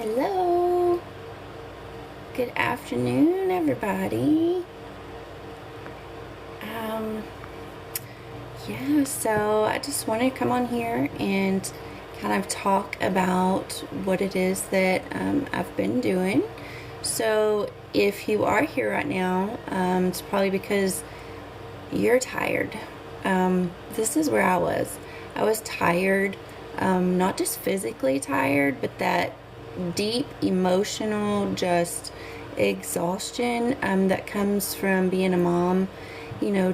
Hello. Good afternoon, everybody. Um, so I just wanted to come on here and kind of talk about what it is that I've been doing. So if you are here right now, it's probably because you're tired. This is where I was. I was tired, not just physically tired, but that deep emotional just exhaustion that comes from being a mom,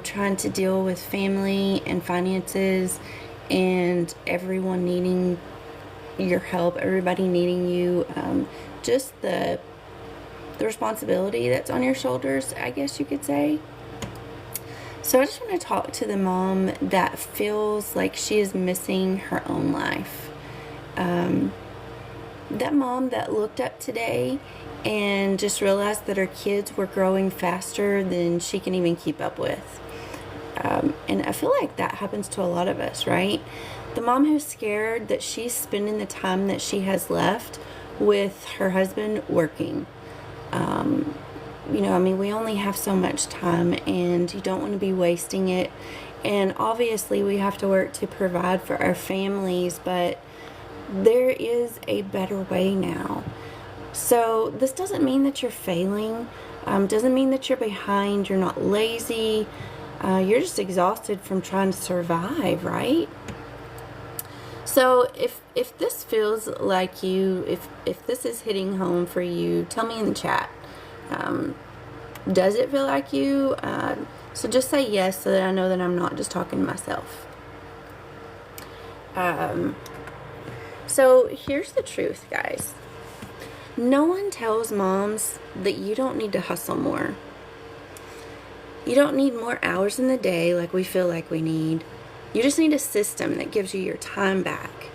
trying to deal with family and finances and everyone needing your help, everybody needing you, just the responsibility that's on your shoulders, I guess you could say. So I just want to talk to the mom that feels like she is missing her own life. That mom that looked up today and just realized that her kids were growing faster than she can even keep up with. And I feel like that happens to a lot of us, right? The mom who's scared that she's spending the time that she has left with her husband working. We only have so much time and you don't want to be wasting it. And obviously we have to work to provide for our families, but there is a better way now. So this doesn't mean that you're failing, doesn't mean that you're behind, you're not lazy, you're just exhausted from trying to survive, right? So if this feels like you, if this is hitting home for you, tell me in the chat. Does it feel like you? So just say yes so that I know that I'm not just talking to myself. So here's the truth, guys. No one tells moms that you don't need to hustle more. You don't need more hours in the day like we feel like we need. You just need a system that gives you your time back.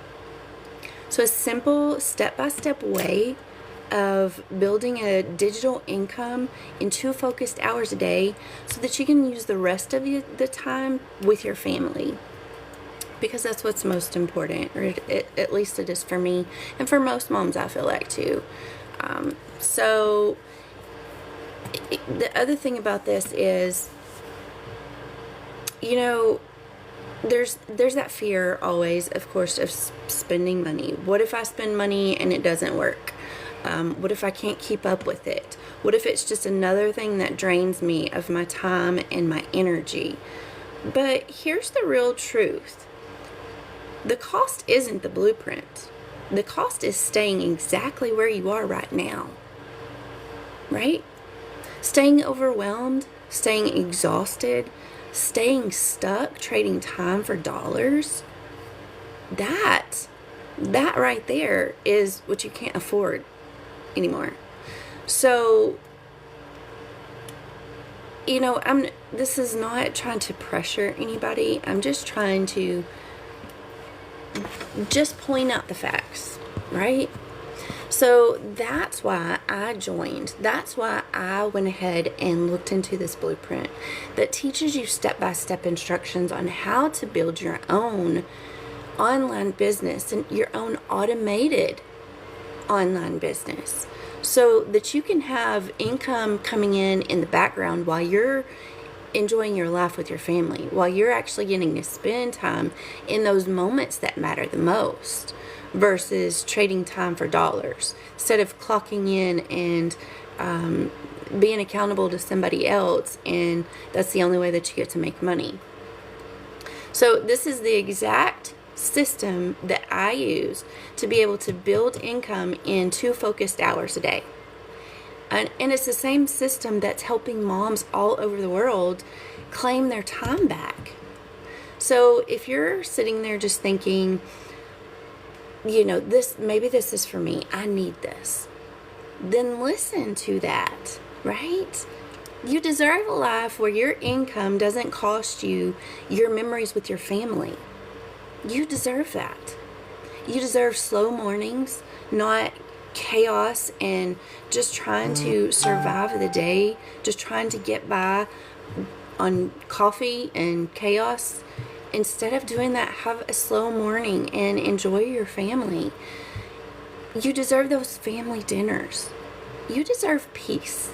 So a simple step-by-step way of building a digital income in 2 focused hours a day so that you can use the rest of the time with your family. Because that's what's most important, or at least it is for me, and for most moms I feel like too. The other thing about this is, there's that fear always, of course, of spending money. What if I spend money and it doesn't work? What if I can't keep up with it? What if it's just another thing that drains me of my time and my energy? But here's the real truth. The cost isn't the blueprint. The cost is staying exactly where you are right now. Right? Staying overwhelmed, staying exhausted, staying stuck, trading time for dollars. That right there is what you can't afford anymore. So, this is not trying to pressure anybody. I'm just trying to just point out the facts, right? So that's why I joined. That's why I went ahead and looked into this blueprint that teaches you step-by-step instructions on how to build your own online business and your own automated online business so that you can have income coming in the background while you're enjoying your life with your family, while you're actually getting to spend time in those moments that matter the most versus trading time for dollars. Instead of clocking in and being accountable to somebody else, and that's the only way that you get to make money. So this is the exact system that I use to be able to build income in 2 focused hours a day. And it's the same system that's helping moms all over the world claim their time back. So if you're sitting there just thinking, maybe this is for me, I need this, then listen to that, right? You deserve a life where your income doesn't cost you your memories with your family. You deserve that. You deserve slow mornings, not chaos and just trying to survive the day, just trying to get by on coffee and chaos. Instead of doing that, have a slow morning and enjoy your family. You deserve those family dinners. You deserve peace,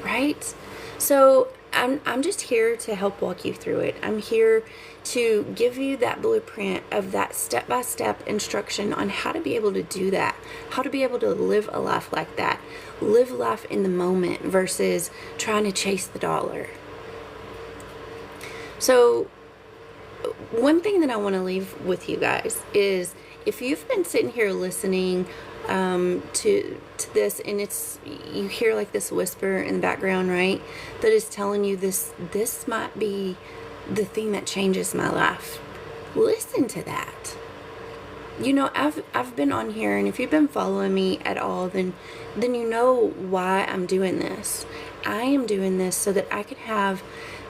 right? So I'm just here to help walk you through it. I'm here to give you that blueprint of that step-by-step instruction on how to be able to do that, how to be able to live a life like that, live life in the moment versus trying to chase the dollar. So one thing that I want to leave with you guys is, if you've been sitting here listening to this, and you hear like this whisper in the background, right, that is telling you this might be the thing that changes my life, listen to that. You know, I've been on here, and if you've been following me at all, then you know why I'm doing this. I am doing this so that I can have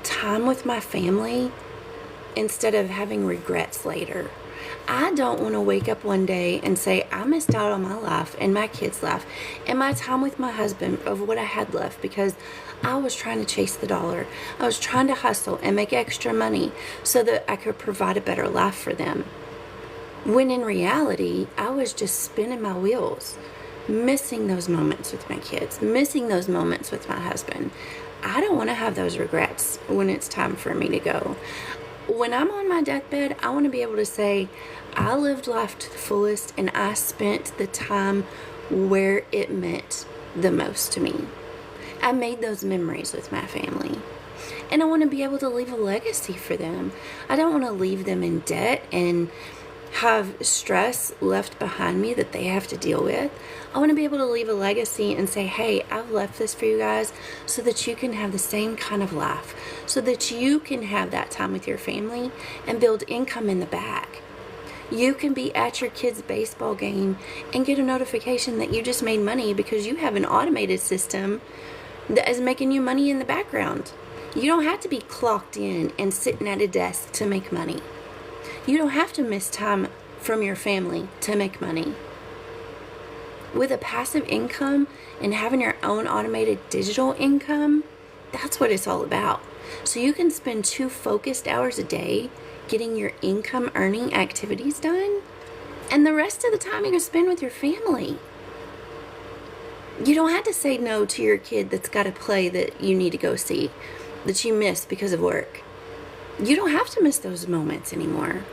time with my family instead of having regrets later. I don't want to wake up one day and say I missed out on my life and my kids' life and my time with my husband of what I had left because I was trying to chase the dollar. I was trying to hustle and make extra money so that I could provide a better life for them. When in reality, I was just spinning my wheels, missing those moments with my kids, missing those moments with my husband. I don't want to have those regrets when it's time for me to go. When I'm on my deathbed, I want to be able to say, I lived life to the fullest and I spent the time where it meant the most to me. I made those memories with my family. And I want to be able to leave a legacy for them. I don't want to leave them in debt and have stress left behind me that they have to deal with. I want to be able to leave a legacy and say, hey, I've left this for you guys so that you can have the same kind of life, so that you can have that time with your family and build income in the back. You can be at your kid's baseball game and get a notification that you just made money because you have an automated system that is making you money in the background. You don't have to be clocked in and sitting at a desk to make money. You don't have to miss time from your family to make money. With a passive income and having your own automated digital income, that's what it's all about. So you can spend 2 focused hours a day getting your income earning activities done, and the rest of the time you can spend with your family. You don't have to say no to your kid that's got a play that you need to go see, that you missed because of work. You don't have to miss those moments anymore.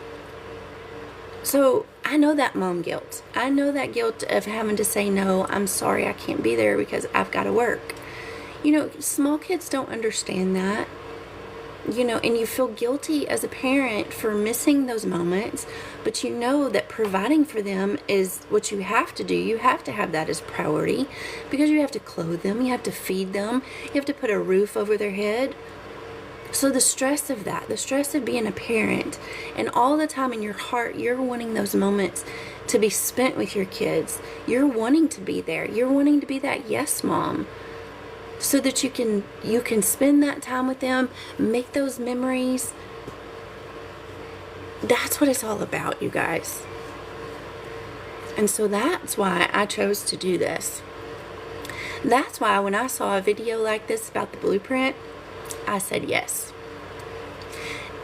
So I know that mom guilt. I know that guilt of having to say, no, I'm sorry, I can't be there because I've got to work. You know, small kids don't understand that. You know, and you feel guilty as a parent for missing those moments, but you know that providing for them is what you have to do. You have to have that as priority because you have to clothe them, you have to feed them, you have to put a roof over their head. So the stress of that, the stress of being a parent, and all the time in your heart, you're wanting those moments to be spent with your kids. You're wanting to be there. You're wanting to be that yes mom, so that you can spend that time with them, make those memories. That's what it's all about, you guys. And so that's why I chose to do this. That's why when I saw a video like this about the blueprint, I said yes.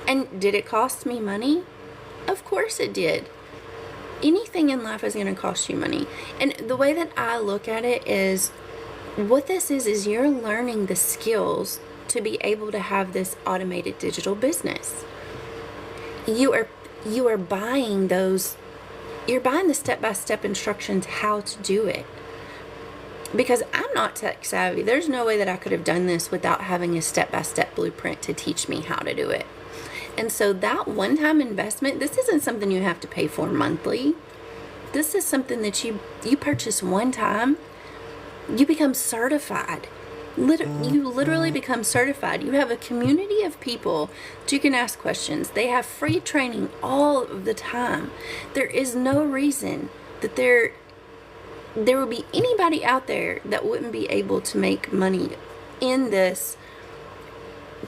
And did it cost me money? Of course it did. Anything in life is going to cost you money. And the way that I look at it is, what this is you're learning the skills to be able to have this automated digital business. You are buying those, you're buying the step-by-step instructions how to do it. Because I'm not tech savvy. There's no way that I could have done this without having a step-by-step blueprint to teach me how to do it. And so that one-time investment, this isn't something you have to pay for monthly. This is something that you purchase one time. You become certified. You literally become certified. You have a community of people that you can ask questions. They have free training all of the time. There is no reason that there will be anybody out there that wouldn't be able to make money in this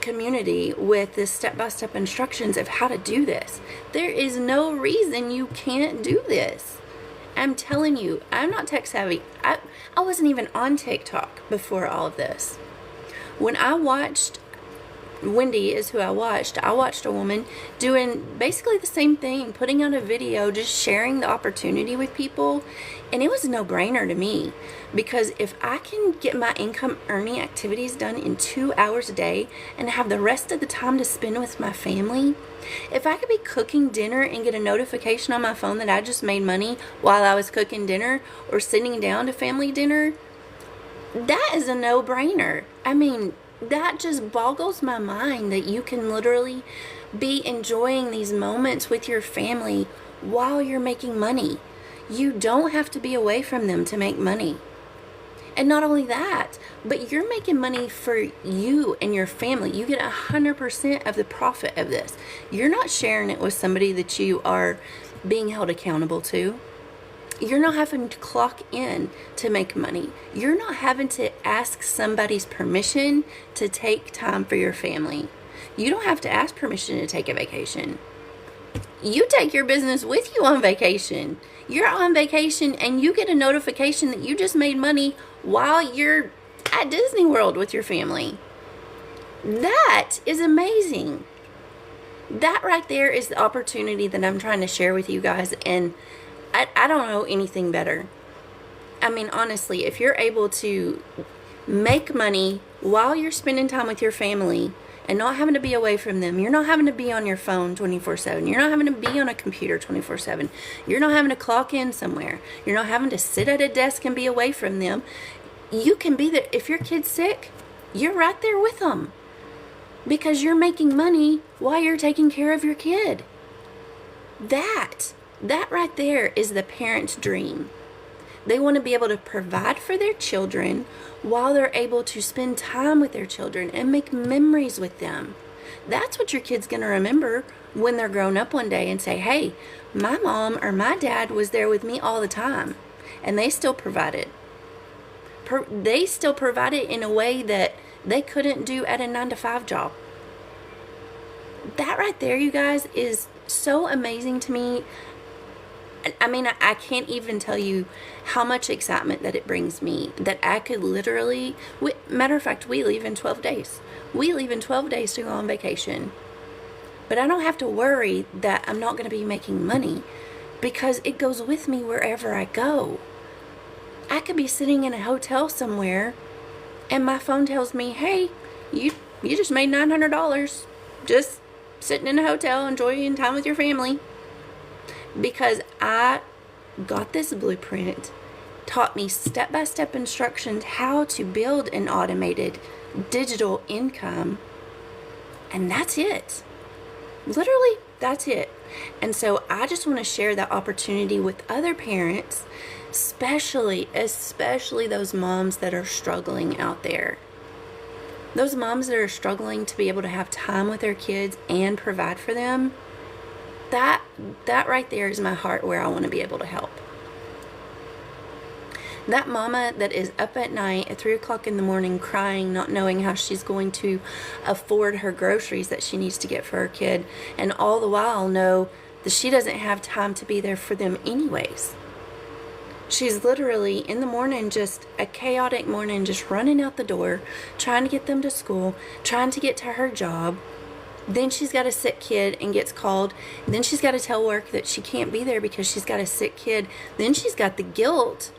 community with this step-by-step instructions of how to do this. There is no reason you can't do this. I'm telling you, I'm not tech savvy. I wasn't even on TikTok before all of this. When I watched Wendy is who I watched. I watched a woman doing basically the same thing, putting out a video, just sharing the opportunity with people. And it was a no-brainer to me, because if I can get my income earning activities done in 2 hours a day and have the rest of the time to spend with my family, if I could be cooking dinner and get a notification on my phone that I just made money while I was cooking dinner or sitting down to family dinner, that is a no-brainer. I mean, that just boggles my mind that you can literally be enjoying these moments with your family while you're making money. You don't have to be away from them to make money. And not only that, but you're making money for you and your family. You get 100% of the profit of this. You're not sharing it with somebody that you are being held accountable to. You're not having to clock in to make money. You're not having to ask somebody's permission to take time for your family. You don't have to ask permission to take a vacation. You take your business with you on vacation. You're on vacation and you get a notification that you just made money while you're at Disney World with your family. That is amazing. That right there is the opportunity that I'm trying to share with you guys, and I don't know anything better. I mean, honestly, if you're able to make money while you're spending time with your family and not having to be away from them, you're not having to be on your phone 24/7, you're not having to be on a computer 24/7, you're not having to clock in somewhere, you're not having to sit at a desk and be away from them, you can be there. If your kid's sick, you're right there with them because you're making money while you're taking care of your kid. That right there is the parent's dream. They want to be able to provide for their children while they're able to spend time with their children and make memories with them. That's what your kid's going to remember when they're grown up one day and say, hey, my mom or my dad was there with me all the time, and they still provided. They still provided in a way that they couldn't do at a 9-to-5 job. That right there, you guys, is so amazing to me. I mean, I can't even tell you how much excitement that it brings me, that I could literally, matter of fact, we leave in 12 days. We leave in 12 days to go on vacation. But I don't have to worry that I'm not going to be making money because it goes with me wherever I go. I could be sitting in a hotel somewhere and my phone tells me, hey, you just made $900 just sitting in a hotel enjoying time with your family. Because I got this blueprint, taught me step-by-step instructions how to build an automated digital income, and that's it. Literally, that's it. And so I just want to share that opportunity with other parents, especially those moms that are struggling out there. Those moms that are struggling to be able to have time with their kids and provide for them. That right there is my heart where I want to be able to help. That mama that is up at night at 3 o'clock in the morning crying, not knowing how she's going to afford her groceries that she needs to get for her kid, and all the while know that she doesn't have time to be there for them anyways. She's literally in the morning, just a chaotic morning, just running out the door, trying to get them to school, trying to get to her job. Then she's got a sick kid and gets called. Then she's got to tell work that she can't be there because she's got a sick kid. Then she's got the guilt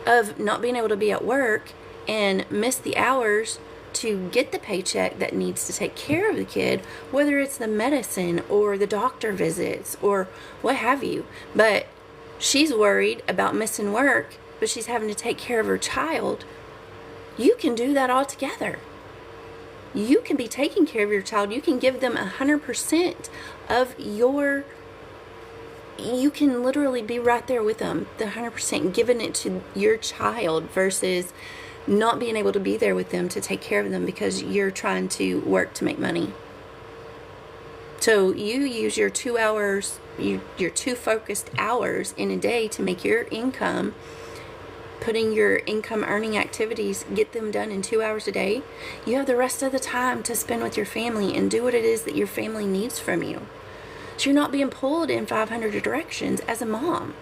of not being able to be at work and miss the hours to get the paycheck that needs to take care of the kid, whether it's the medicine or the doctor visits or what have you. But she's worried about missing work, but she's having to take care of her child. You can do that all together. You can be taking care of your child. You can give them 100% of your, you can literally be right there with them, the 100% giving it to your child versus not being able to be there with them to take care of them because you're trying to work to make money. So you use your 2 hours, your 2 focused hours in a day to make your income, putting your income earning activities, get them done in 2 hours a day. You have the rest of the time to spend with your family and do what it is that your family needs from you. So you're not being pulled in 500 directions as a mom,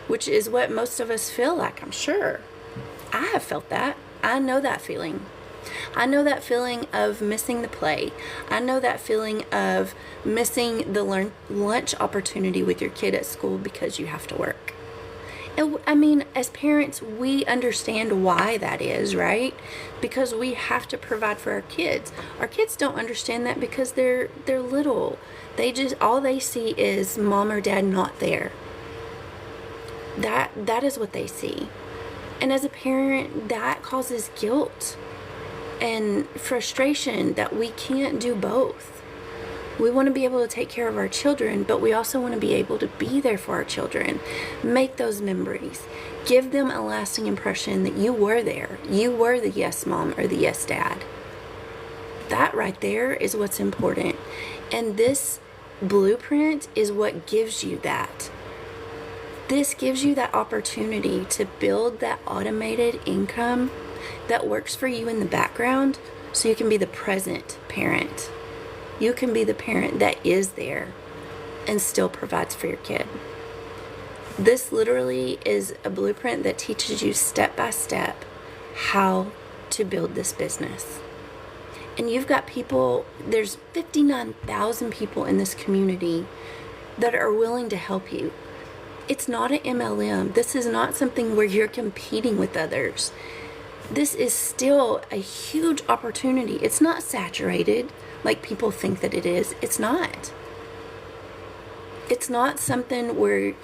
which is what most of us feel like, I'm sure. I have felt that. I know that feeling. I know that feeling of missing the play. I know that feeling of missing the lunch opportunity with your kid at school because you have to work. I mean, as parents, we understand why that is, right? Because we have to provide for our kids. Our kids don't understand that because they're little. All they see is mom or dad not there. That is what they see. And as a parent, that causes guilt and frustration that we can't do both. We want to be able to take care of our children, but we also want to be able to be there for our children, make those memories, give them a lasting impression that you were there. You were the yes mom or the yes dad. That right there is what's important. And this blueprint is what gives you that. This gives you that opportunity to build that automated income that works for you in the background so you can be the present parent. You can be the parent that is there and still provides for your kid. This literally is a blueprint that teaches you step by step how to build this business. And you've got people, there's 59,000 people in this community that are willing to help you. It's not an MLM. This is not something where you're competing with others. This is still a huge opportunity. It's not saturated like people think that it is. It's not. It's not something where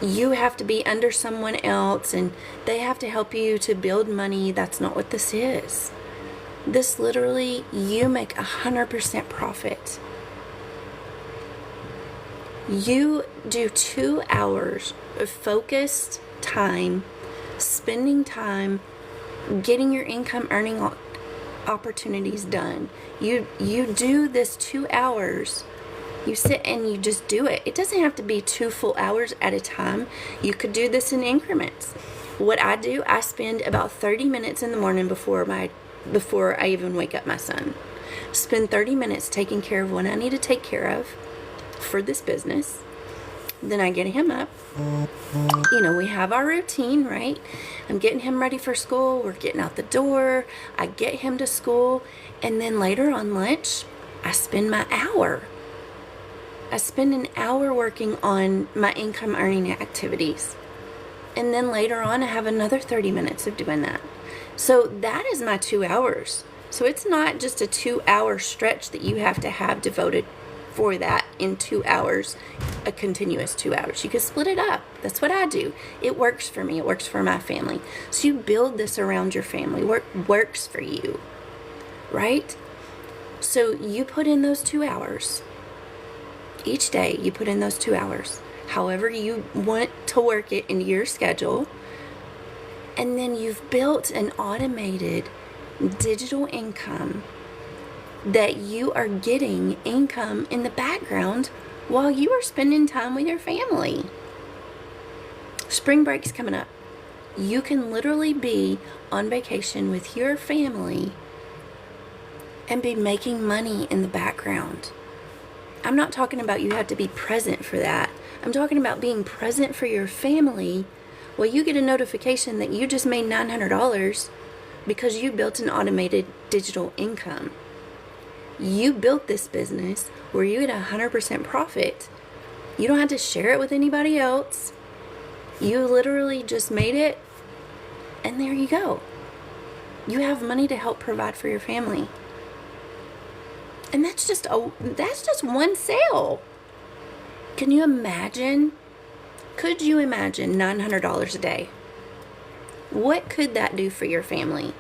you have to be under someone else and they have to help you to build money. That's not what this is. This literally, you make 100% profit. You do 2 hours of focused time, spending time, getting your income earning opportunities done. You do this 2 hours. You sit and you just do it. It doesn't have to be 2 full hours at a time. You could do this in increments. What I do, I spend about 30 minutes in the morning before I even wake up my son. Spend 30 minutes taking care of what I need to take care of for this business. Then I get him up. We have our routine, right? I'm getting him ready for school. We're getting out the door. I get him to school. And then later on lunch, I spend my hour. I spend an hour working on my income earning activities. And then later on, I have another 30 minutes of doing that. So that is my 2 hours. So it's not just a 2-hour stretch that you have to have devoted for that in 2 hours, a continuous 2 hours. You can split it up. That's what I do. It works for me. It works for my family. So you build this around your family. Works for you, right? So you put in those 2 hours. Each day you put in those 2 hours. However you want to work it into your schedule. And then you've built an automated digital income that you are getting income in the background while you are spending time with your family. Spring break's coming up. You can literally be on vacation with your family and be making money in the background. I'm not talking about you have to be present for that. I'm talking about being present for your family while you get a notification that you just made $900 because you built an automated digital income. You built this business where you get 100% profit. You don't have to share it with anybody else. You literally just made it, and there you go. You have money to help provide for your family. And that's just one sale. Can you imagine? Could you imagine $900 a day? What could that do for your family?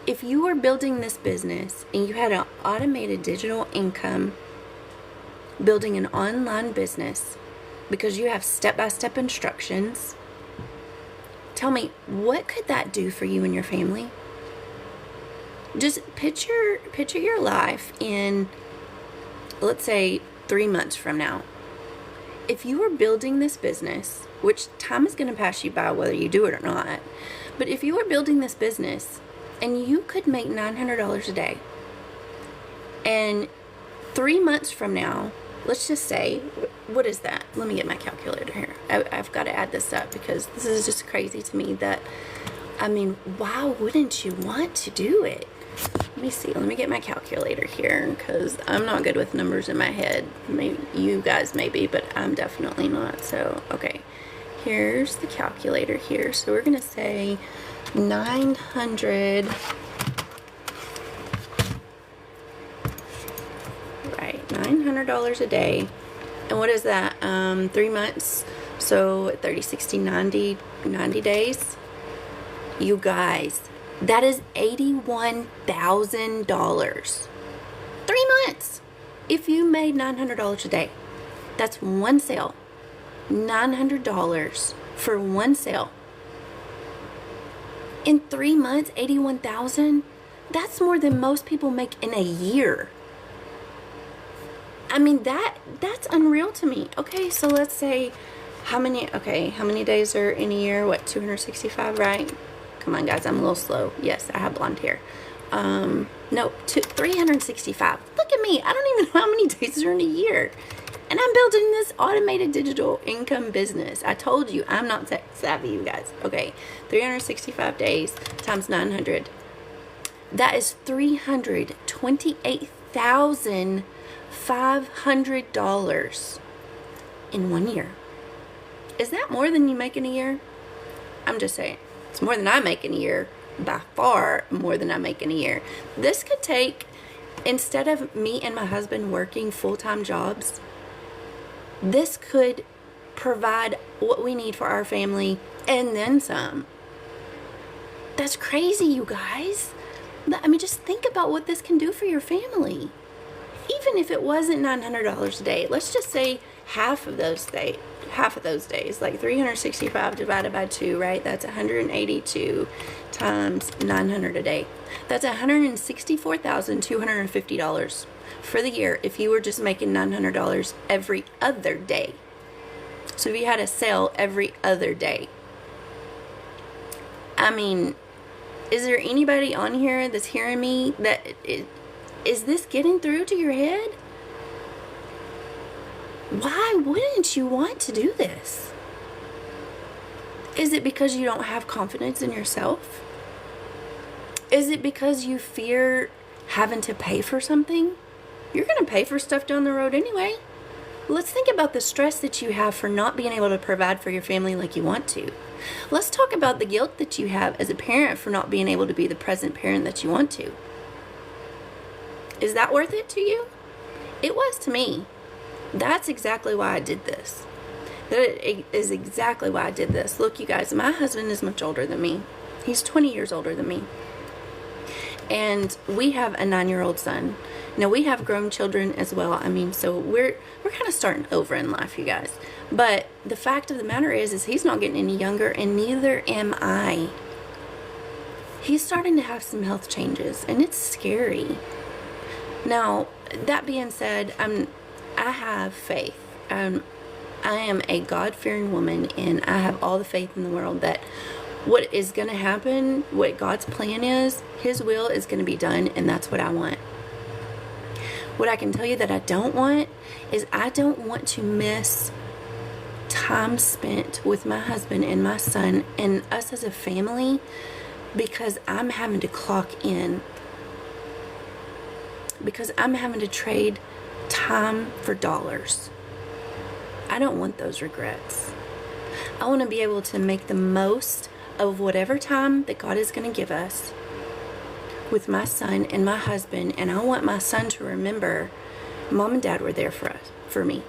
If you were building this business and you had an automated digital income, building an online business because you have step-by-step instructions, tell me, what could that do for you and your family? Just picture your life in, let's say, 3 months from now. If you were building this business, which time is going to pass you by whether you do it or not, but if you were building this business and you could make $900 a day, and 3 months from now, let's just say, what is that? Let me get my calculator here. I've got to add this up because this is just crazy to me that I mean, why wouldn't you want to do it? Let me see. Let me get my calculator here because I'm not good with numbers in my head. Maybe you guys may be, but I'm definitely not. So, okay. Here's the calculator here. So we're going to say 900. Right, $900 a day. And what is that? 3 months. So 30, 60, 90 days. You guys, that is $81,000. 3 months. If you made $900 a day, that's one sale. $900 for one sale. In 3 months, $81,000. That's more than most people make in a year. I mean, that's unreal to me. Okay, so let's say how many days are in a year? What, 265, right? Come on, guys, I'm a little slow. Yes, I have blonde hair. No, 365. Look at me. I don't even know how many days are in a year. And I'm building this automated digital income business. I told you, I'm not tech savvy, you guys. Okay, 365 days times 900. That is $328,500 in 1 year. Is that more than you make in a year? I'm just saying. It's more than I make in a year. By far more than I make in a year. This could take, instead of me and my husband working full-time jobs, this could provide what we need for our family and then some. That's crazy, you guys. I mean, just think about what this can do for your family. Even if it wasn't $900 a day, let's just say half of those days, like 365 divided by 2, right? That's 182 times 900 a day. That's $164,250 for the year if you were just making $900 every other day. So if you had a sale every other day. I mean, is there anybody on here that's hearing me that is this getting through to your head? Why wouldn't you want to do this? Is it because you don't have confidence in yourself? Is it because you fear having to pay for something? You're going to pay for stuff down the road anyway. Let's think about the stress that you have for not being able to provide for your family like you want to. Let's talk about the guilt that you have as a parent for not being able to be the present parent that you want to. Is that worth it to you? It was to me. That's exactly why I did this. That is exactly why I did this. Look, you guys, my husband is much older than me. He's 20 years older than me. And we have a 9-year-old son. Now, we have grown children as well. I mean, so we're kind of starting over in life, you guys. But the fact of the matter is he's not getting any younger, and neither am I. He's starting to have some health changes, and it's scary. Now, that being said, I have faith. I am a God-fearing woman, and I have all the faith in the world that what is going to happen, what God's plan is, His will is going to be done, and that's what I want. What I can tell you that I don't want is I don't want to miss time spent with my husband and my son and us as a family because I'm having to clock in. Because I'm having to trade time for dollars. I don't want those regrets. I want to be able to make the most of whatever time that God is going to give us with my son and my husband, and I want my son to remember Mom and Dad were there for me.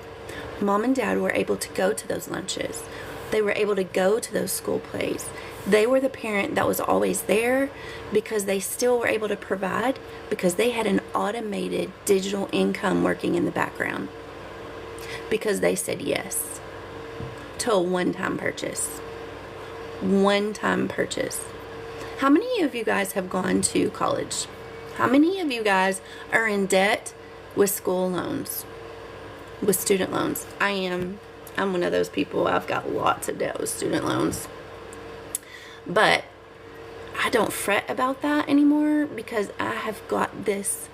Mom and Dad were able to go to those lunches. They were able to go to those school plays. They were the parent that was always there because they still were able to provide because they had an automated digital income working in the background. Because they said yes to a one-time purchase. One-time purchase. How many of you guys have gone to college? How many of you guys are in debt with school loans? With student loans? I'm one of those people. I've got lots of debt with student loans. But I don't fret about that anymore because I have got this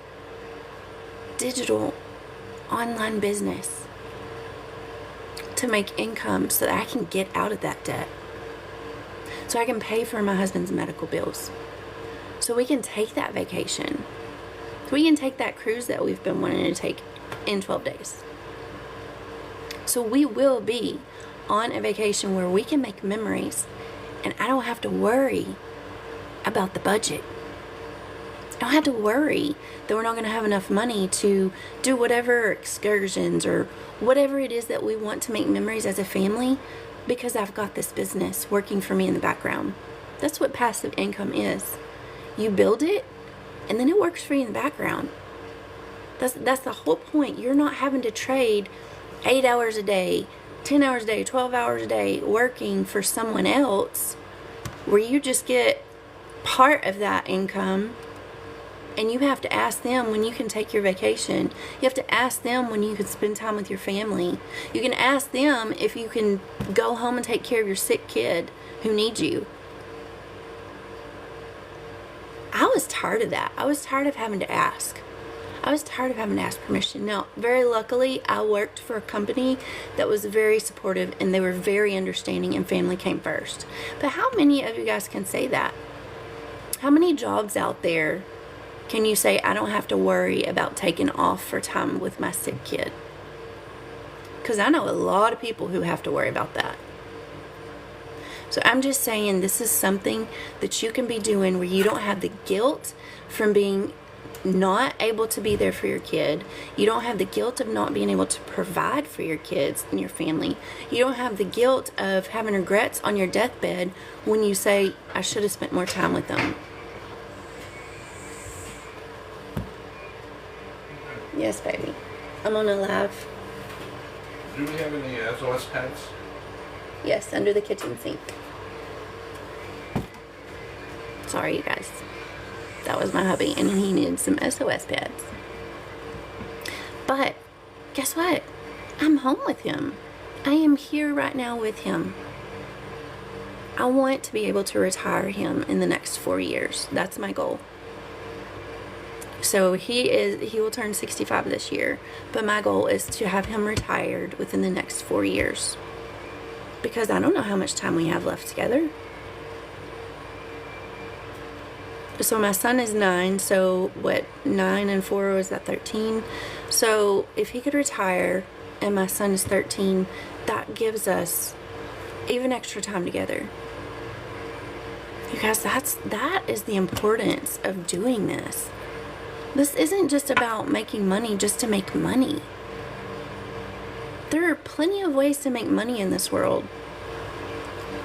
digital online business to make income so that I can get out of that debt. so I can pay for my husband's medical bills, so we can take that vacation, so we can take that cruise that we've been wanting to take in 12 days. So we will be on a vacation where we can make memories, and I don't have to worry about the budget. I don't have to worry that we're not going to have enough money to do whatever excursions or whatever it is that we want to make memories as a family, because I've got this business working for me in the background. That's what passive income is. You build it, and then it works for you in the background. That's the whole point. You're not having to trade 8 hours a day, 10 hours a day, 12 hours a day working for someone else, where you just get part of that income. And you have to ask them when you can take your vacation. You have to ask them when you can spend time with your family. You can ask them if you can go home and take care of your sick kid who needs you. I was tired of that. I was tired of having to ask. I was tired of having to ask permission. Now, very luckily, I worked for a company that was very supportive, and they were very understanding, and family came first. But how many of you guys can say that? How many jobs out there can you say, I don't have to worry about taking off for time with my sick kid? Because I know a lot of people who have to worry about that. So I'm just saying, this is something that you can be doing where you don't have the guilt from being not able to be there for your kid. You don't have the guilt of not being able to provide for your kids and your family. You don't have the guilt of having regrets on your deathbed when you say, I should have spent more time with them. Yes, baby. I'm on a live. Do we have any SOS pads? Yes, under the kitchen sink. Sorry, you guys. That was my hubby, and he needed some SOS pads. But guess what? I'm home with him. I am here right now with him. I want to be able to retire him in the next 4 years. That's my goal. So he will turn 65 this year, but my goal is to have him retired within the next 4 years, because I don't know how much time we have left together. So my son is 9, so 9 and 4 is that 13? So if he could retire and my son is 13, that gives us even extra time together. You guys, that is the importance of doing this. This isn't just about making money just to make money. There are plenty of ways to make money in this world.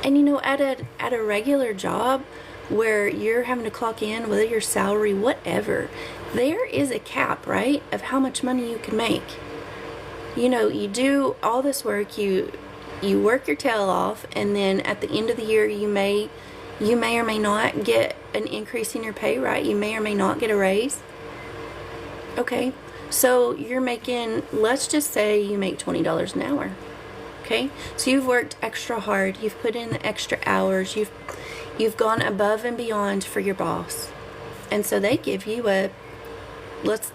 And you know, at a regular job where you're having to clock in, whether your salary, whatever, there is a cap, right, of how much money you can make. You know, you do all this work, you work your tail off, and then at the end of the year you may or may not get an increase in your pay, right? You may or may not get a raise. Okay, so you're making, let's just say you make $20 an hour. Okay, so you've worked extra hard, you've put in the extra hours, you've gone above and beyond for your boss, and so they give you a, let's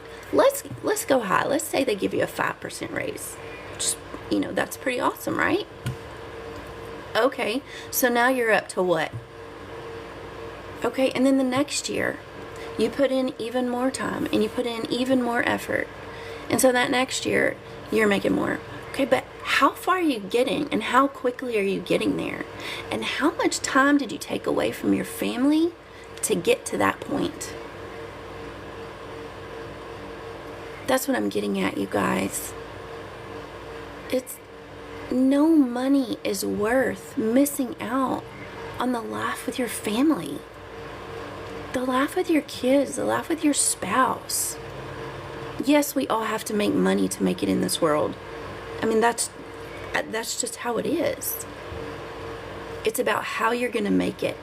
go high. Let's say they give you a 5% raise. Just, you know, that's pretty awesome, right? Okay, so now you're up to what? Okay, and then the next year, you put in even more time and you put in even more effort. And so that next year, you're making more. Okay, but how far are you getting, and how quickly are you getting there? And how much time did you take away from your family to get to that point? That's what I'm getting at, you guys. It's no money is worth missing out on the laugh with your family. The laugh with your kids, the laugh with your spouse. Yes, we all have to make money to make it in this world. I mean, that's just how it is. It's about how you're going to make it.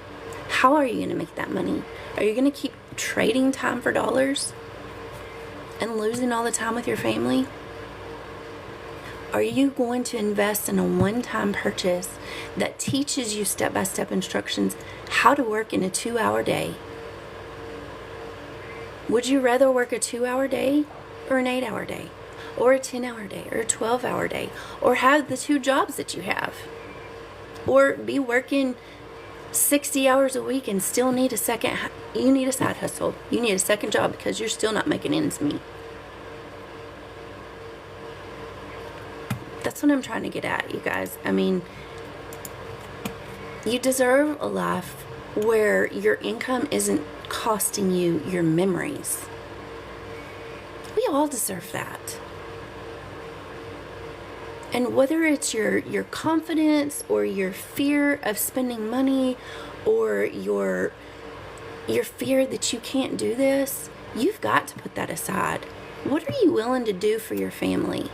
How are you going to make that money? Are you going to keep trading time for dollars and losing all the time with your family? Are you going to invest in a one-time purchase that teaches you step-by-step instructions how to work in a 2-hour day? Would you rather work a 2-hour day or an 8-hour day, or a 10-hour day, or a 12-hour day, or have the 2 jobs that you have, or be working 60 hours a week and still need you need a side hustle. You need a second job because you're still not making ends meet. That's what I'm trying to get at, you guys. I mean, you deserve a life where your income isn't costing you your memories. We all deserve that. And whether it's your confidence or your fear of spending money or your fear that you can't do this, you've got to put that aside. What are you willing to do for your family?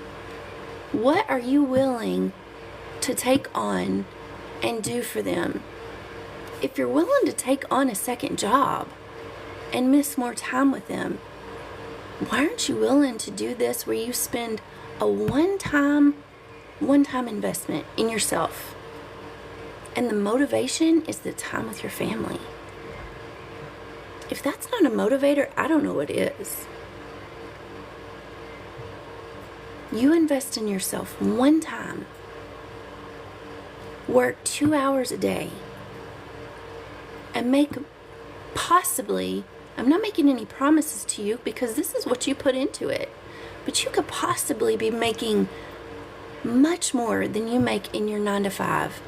What are you willing to take on and do for them? If you're willing to take on a second job and miss more time with them, why aren't you willing to do this where you spend a one-time investment in yourself? And the motivation is the time with your family. If that's not a motivator, I don't know what is. You invest in yourself one time. Work 2 hours a day. And make possibly, I'm not making any promises to you because this is what you put into it, but you could possibly be making much more than you make in your 9 to 5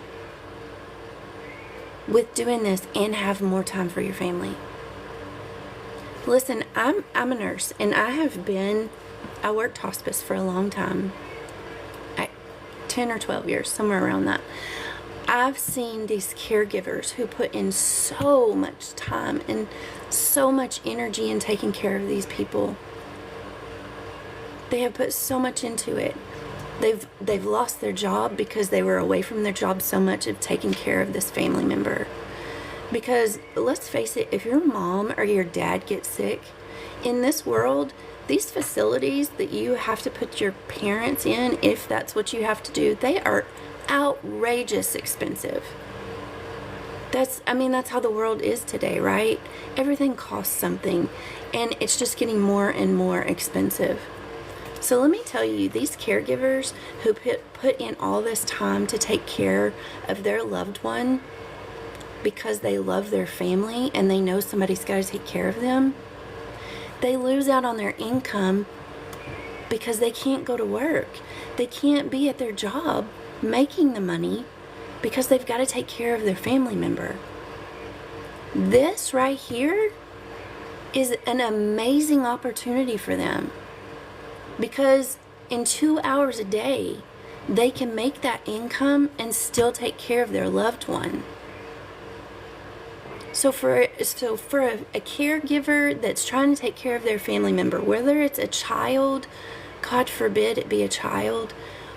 with doing this and have more time for your family. Listen, I'm a nurse and I worked hospice for a long time, 10 or 12 years, somewhere around that. I've seen these caregivers who put in so much time and so much energy in taking care of these people. They have put so much into it. They've lost their job because they were away from their job so much of taking care of this family member. Because let's face it, if your mom or your dad gets sick, in this world, these facilities that you have to put your parents in, if that's what you have to do, they are outrageous expensive. That's how the world is today, right? Everything costs something, and it's just getting more and more expensive. So let me tell you, these caregivers who put in all this time to take care of their loved one because they love their family and they know somebody's got to take care of them, they lose out on their income because they can't go to work. They can't be at their job making the money because they've got to take care of their family member. This right here is an amazing opportunity for them because in 2 hours a day, they can make that income and still take care of their loved one. So for a caregiver that's trying to take care of their family member, whether it's a child, God forbid it be a child,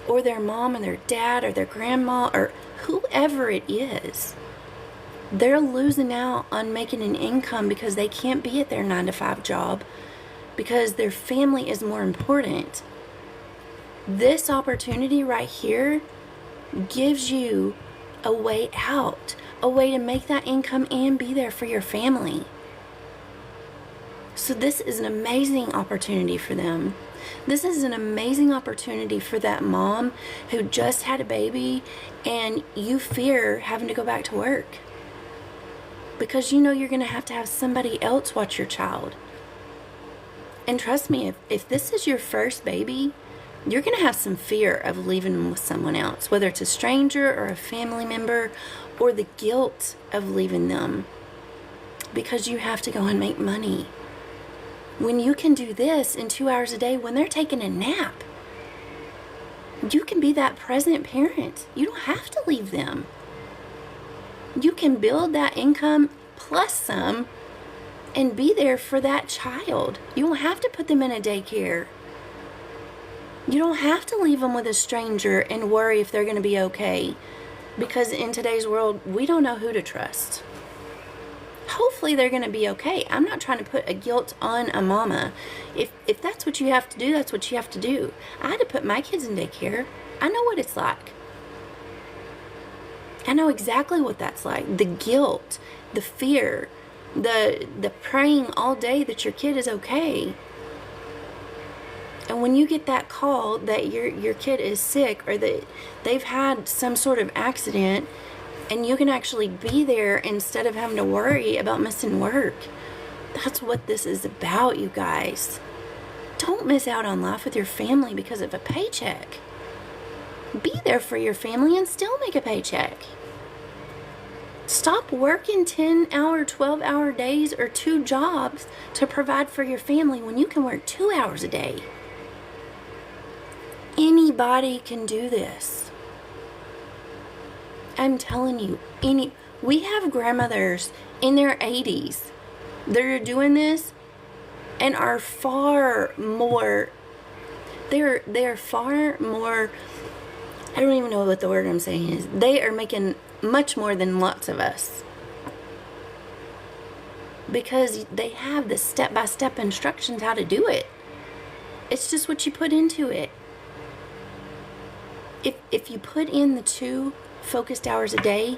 or their mom or their dad or their grandma or whoever it is, they're losing out on making an income because they can't be at their 9 to 5 job because their family is more important. This opportunity right here gives you a way out, a way to make that income and be there for your family. So this is an amazing opportunity for them. This is an amazing opportunity for that mom who just had a baby and you fear having to go back to work because you know you're going to have somebody else watch your child. And trust me, if this is your first baby, you're going to have some fear of leaving them with someone else, whether it's a stranger or a family member, or the guilt of leaving them because you have to go and make money. When you can do this in 2 hours a day when they're taking a nap, you can be that present parent. You don't have to leave them. You can build that income plus some and be there for that child. You don't have to put them in a daycare. You don't have to leave them with a stranger and worry if they're going to be okay. Because in today's world, we don't know who to trust. Hopefully they're going to be okay. I'm not trying to put a guilt on a mama. If that's what you have to do, that's what you have to do. I had to put my kids in daycare. I know what it's like. I know exactly what that's like. The guilt, the fear, the praying all day that your kid is okay. And when you get that call that your kid is sick or that they've had some sort of accident And you can actually be there instead of having to worry about missing work. That's what this is about, you guys. Don't miss out on life with your family because of a paycheck. Be there for your family and still make a paycheck. Stop working 10-hour, 12-hour days or 2 jobs to provide for your family when you can work 2 hours a day. Anybody can do this. I'm telling you, we have grandmothers in their 80s that are doing this and are far more, they're far more, I don't even know what the word I'm saying is. They are making much more than lots of us. Because they have the step-by-step instructions how to do it. It's just what you put into it. If you put in the 2 focused hours a day,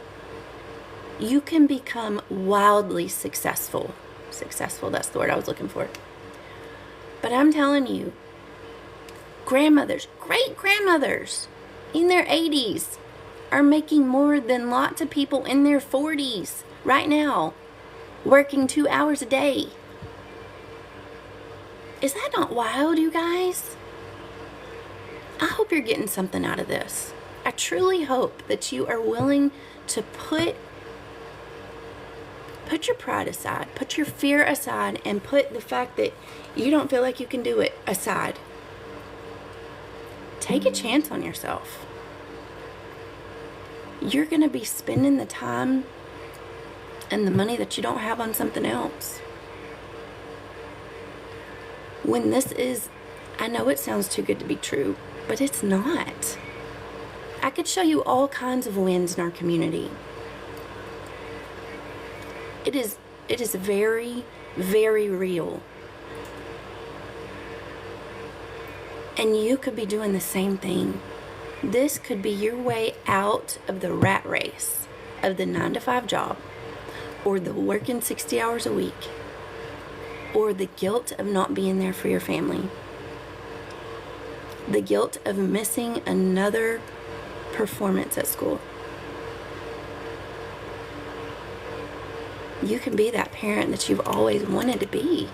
you can become wildly successful. Successful, that's the word I was looking for. But I'm telling you, grandmothers, great-grandmothers in their 80s are making more than lots of people in their 40s right now, working 2 hours a day. Is that not wild, you guys? I hope you're getting something out of this. I truly hope that you are willing to put your pride aside, put your fear aside, and put the fact that you don't feel like you can do it aside. Take a chance on yourself. You're going to be spending the time and the money that you don't have on something else. When this is, I know it sounds too good to be true, but it's not. I could show you all kinds of wins in our community. It is very, very real. And you could be doing the same thing. This could be your way out of the rat race of the 9-to-5 job, or the working 60 hours a week, or the guilt of not being there for your family, the guilt of missing another performance at school. You can be that parent that you've always wanted to be.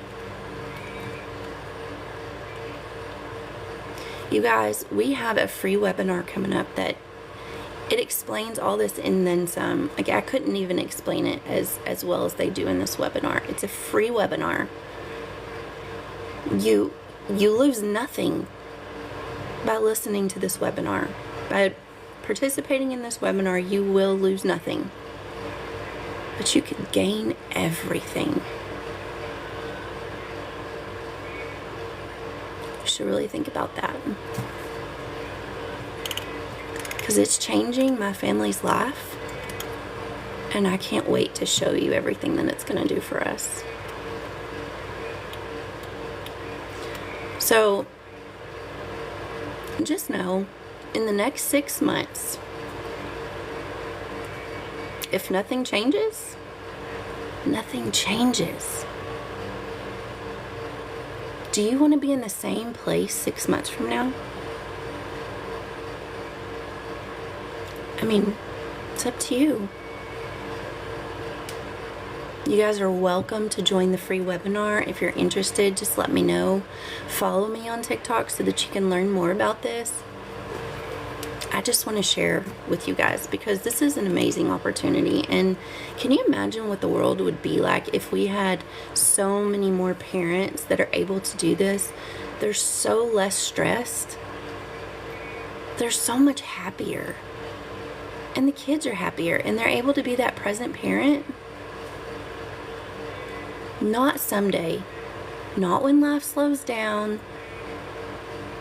You guys, we have a free webinar coming up that it explains all this and then some. Like, I couldn't even explain it as well as they do in this webinar. It's a free webinar. You lose nothing by listening to this webinar. By participating in this webinar, you will lose nothing. But you can gain everything. You should really think about that. Because it's changing my family's life. And I can't wait to show you everything that it's going to do for us. So, just know, in the next 6 months, if nothing changes, nothing changes. Do you want to be in the same place 6 months from now? I mean, it's up to you. You guys are welcome to join the free webinar. If you're interested, just let me know. Follow me on TikTok so that you can learn more about this. I just want to share with you guys because this is an amazing opportunity. And can you imagine what the world would be like if we had so many more parents that are able to do this? They're so less stressed. They're so much happier. And the kids are happier. And they're able to be that present parent. Not someday. Not when life slows down.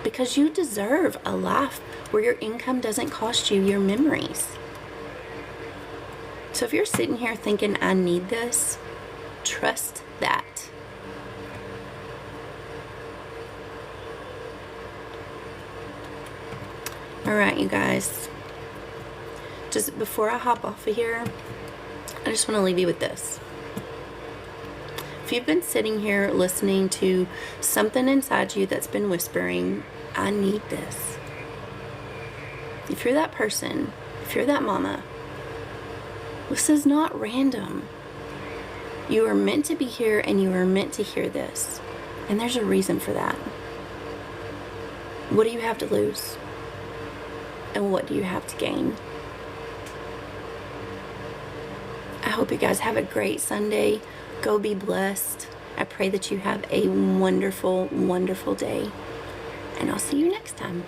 Because you deserve a life where your income doesn't cost you your memories. So if you're sitting here thinking, I need this, trust that. All right, you guys. Just before I hop off of here, I just want to leave you with this. If you've been sitting here listening to something inside you that's been whispering, I need this. If you're that person, if you're that mama, This is not random. You are meant to be here and you are meant to hear this. And there's a reason for that. What do you have to lose? And what do you have to gain? I hope you guys have a great Sunday. Go be blessed. I pray that you have a wonderful, wonderful day. And I'll see you next time.